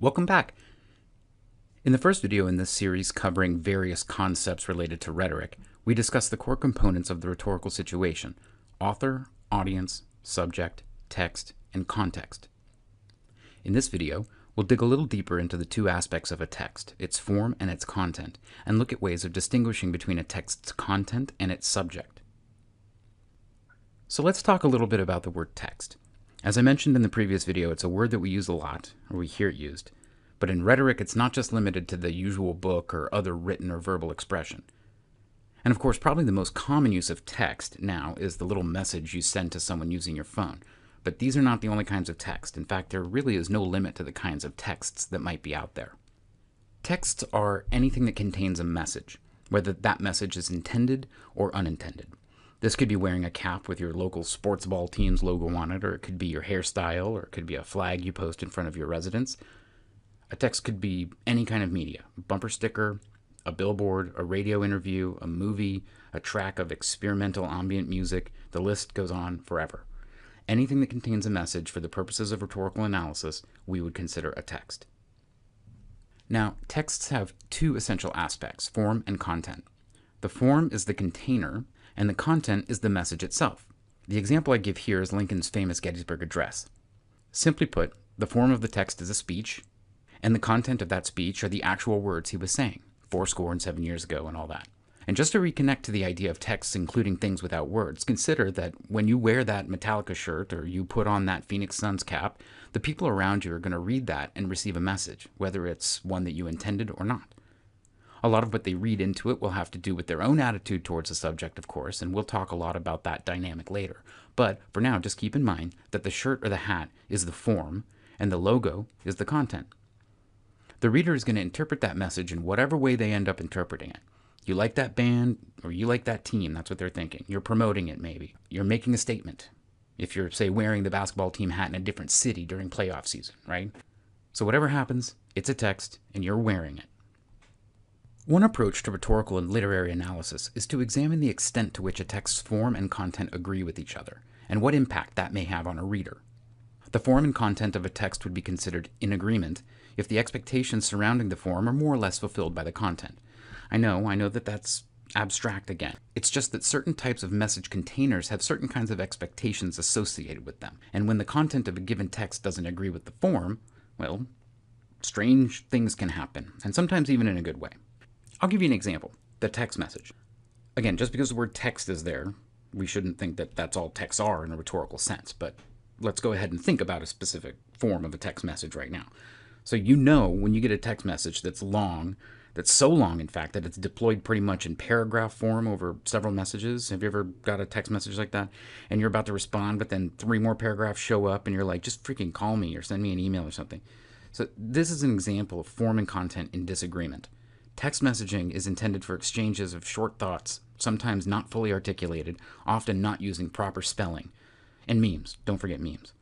Welcome back. In the first video in this series covering various concepts related to rhetoric, we discussed the core components of the rhetorical situation: author, audience, subject, text, and context. In this video, we'll dig a little deeper into the two aspects of a text, its form and its content, and look at ways of distinguishing between a text's content and its subject. So let's talk a little bit about the word text. As I mentioned in the previous video, it's a word that we use a lot, or we hear it used. But in rhetoric, it's not just limited to the usual book or other written or verbal expression. And of course, probably the most common use of text now is the little message you send to someone using your phone. But these are not the only kinds of text. In fact, there really is no limit to the kinds of texts that might be out there. Texts are anything that contains a message, whether that message is intended or unintended. This could be wearing a cap with your local sports ball team's logo on it, or it could be your hairstyle, or it could be a flag you post in front of your residence. A text could be any kind of media: a bumper sticker, a billboard, a radio interview, a movie, a track of experimental ambient music. The list goes on forever. Anything that contains a message for the purposes of rhetorical analysis, we would consider a text. Now, texts have two essential aspects: form and content. The form is the container, and the content is the message itself. The example I give here is Lincoln's famous Gettysburg Address. Simply put, the form of the text is a speech, and the content of that speech are the actual words he was saying, 7 years ago and all that. And just to reconnect to the idea of texts including things without words, consider that when you wear that Metallica shirt or you put on that Phoenix Suns cap, the people around you are going to read that and receive a message, whether it's one that you intended or not. A lot of what they read into it will have to do with their own attitude towards the subject, of course, and we'll talk a lot about that dynamic later. But for now, just keep in mind that the shirt or the hat is the form, and the logo is the content. The reader is going to interpret that message in whatever way they end up interpreting it. You like that band, or you like that team, that's what they're thinking. You're promoting it, maybe. You're making a statement. If you're, say, wearing the basketball team hat in a different city during playoff season, right? So whatever happens, it's a text, and you're wearing it. One approach to rhetorical and literary analysis is to examine the extent to which a text's form and content agree with each other, and what impact that may have on a reader. The form and content of a text would be considered in agreement if the expectations surrounding the form are more or less fulfilled by the content. I know that that's abstract again. It's just that certain types of message containers have certain kinds of expectations associated with them, and when the content of a given text doesn't agree with the form, well, strange things can happen, and sometimes even in a good way. I'll give you an example: the text message. Again, just because the word text is there, we shouldn't think that that's all texts are in a rhetorical sense, but let's go ahead and think about a specific form of a text message right now. So you know when you get a text message that's long, that's so long, in fact, that it's deployed pretty much in paragraph form over several messages. Have you ever got a text message like that? And you're about to respond, but then 3 more paragraphs show up, and you're like, just freaking call me or send me an email or something. So this is an example of form and content in disagreement. Text messaging is intended for exchanges of short thoughts, sometimes not fully articulated, often not using proper spelling. And memes. Don't forget memes.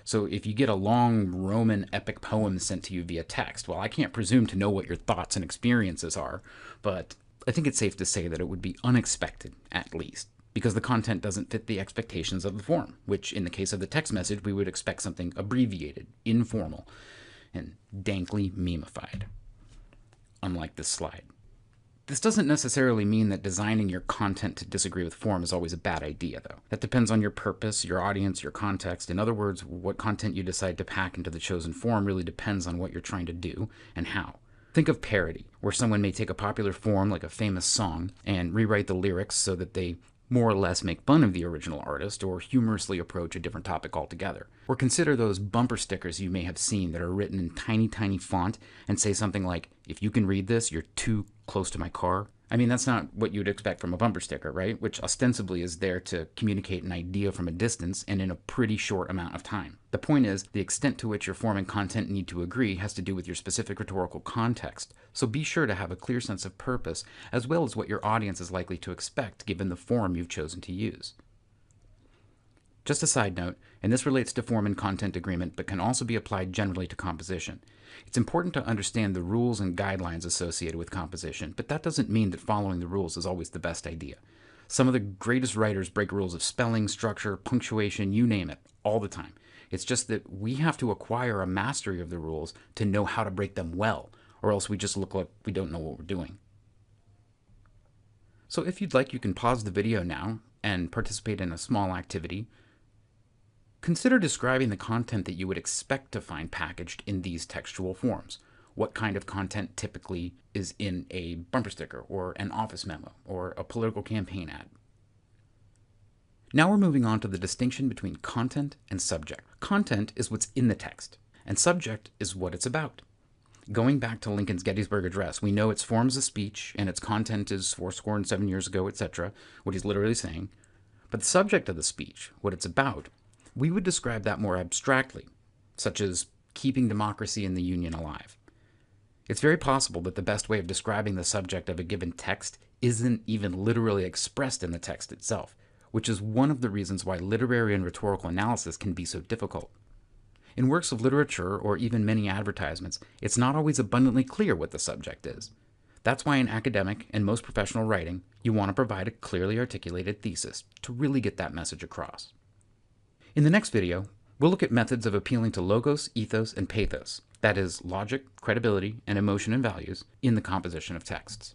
So if you get a long Roman epic poem sent to you via text, well, I can't presume to know what your thoughts and experiences are, but I think it's safe to say that it would be unexpected, at least, because the content doesn't fit the expectations of the form, which in the case of the text message, we would expect something abbreviated, informal, and dankly memeified. Unlike this slide. This doesn't necessarily mean that designing your content to disagree with form is always a bad idea, though. That depends on your purpose, your audience, your context. In other words, what content you decide to pack into the chosen form really depends on what you're trying to do and how. Think of parody, where someone may take a popular form like a famous song and rewrite the lyrics so that they more or less make fun of the original artist or humorously approach a different topic altogether. Or consider those bumper stickers you may have seen that are written in tiny, tiny font and say something like, "If you can read this, you're too close to my car." I mean, that's not what you'd expect from a bumper sticker, right? Which ostensibly is there to communicate an idea from a distance and in a pretty short amount of time. The point is, the extent to which your form and content need to agree has to do with your specific rhetorical context, so be sure to have a clear sense of purpose, as well as what your audience is likely to expect given the form you've chosen to use. Just a side note, and this relates to form and content agreement, but can also be applied generally to composition. It's important to understand the rules and guidelines associated with composition, but that doesn't mean that following the rules is always the best idea. Some of the greatest writers break rules of spelling, structure, punctuation, you name it, all the time. It's just that we have to acquire a mastery of the rules to know how to break them well, or else we just look like we don't know what we're doing. So if you'd like, you can pause the video now and participate in a small activity. Consider describing the content that you would expect to find packaged in these textual forms. What kind of content typically is in a bumper sticker or an office memo or a political campaign ad? Now we're moving on to the distinction between content and subject. Content is what's in the text, and subject is what it's about. Going back to Lincoln's Gettysburg Address, we know its forms of speech and its content is 7 years ago, etc., what he's literally saying. But the subject of the speech, what it's about, we would describe that more abstractly, such as keeping democracy in the Union alive. It's very possible that the best way of describing the subject of a given text isn't even literally expressed in the text itself, which is one of the reasons why literary and rhetorical analysis can be so difficult. In works of literature, or even many advertisements, it's not always abundantly clear what the subject is. That's why in academic and most professional writing, you want to provide a clearly articulated thesis to really get that message across. In the next video, we'll look at methods of appealing to logos, ethos, and pathos, that is, logic, credibility, and emotion and values, in the composition of texts.